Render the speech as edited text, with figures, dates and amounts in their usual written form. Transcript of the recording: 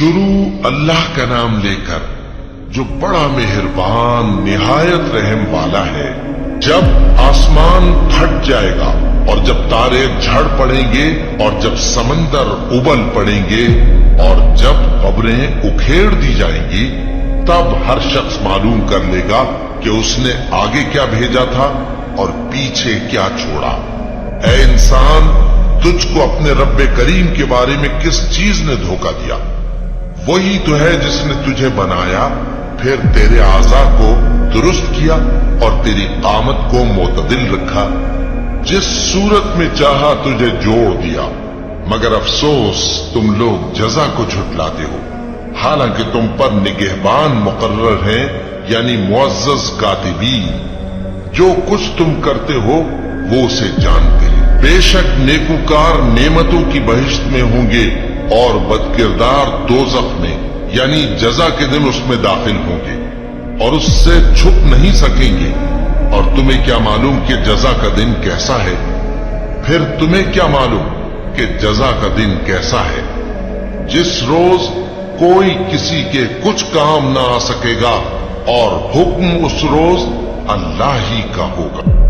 شروع اللہ کا نام لے کر جو بڑا مہربان نہایت رحم والا ہے۔ جب آسمان پھٹ جائے گا اور جب تارے جھڑ پڑیں گے اور جب سمندر ابل پڑیں گے اور جب قبریں اکھیڑ دی جائیں گی، تب ہر شخص معلوم کر لے گا کہ اس نے آگے کیا بھیجا تھا اور پیچھے کیا چھوڑا۔ اے انسان، تجھ کو اپنے رب کریم کے بارے میں کس چیز نے دھوکہ دیا؟ وہی تو ہے جس نے تجھے بنایا، پھر تیرے اعضاء کو درست کیا اور تیری قامت کو معتدل رکھا، جس صورت میں چاہا تجھے جوڑ دیا۔ مگر افسوس تم لوگ جزا کو جھٹلاتے ہو، حالانکہ تم پر نگہبان مقرر ہیں، یعنی معزز کاتبین۔ جو کچھ تم کرتے ہو وہ اسے جانتے ہیں۔ بے شک نیکوکار نعمتوں کی بہشت میں ہوں گے اور بدکردار دوزخ میں، یعنی جزا کے دن اس میں داخل ہوں گے اور اس سے چھپ نہیں سکیں گے۔ اور تمہیں کیا معلوم کہ جزا کا دن کیسا ہے؟ پھر تمہیں کیا معلوم کہ جزا کا دن کیسا ہے؟ جس روز کوئی کسی کے کچھ کام نہ آ سکے گا اور حکم اس روز اللہ ہی کا ہوگا۔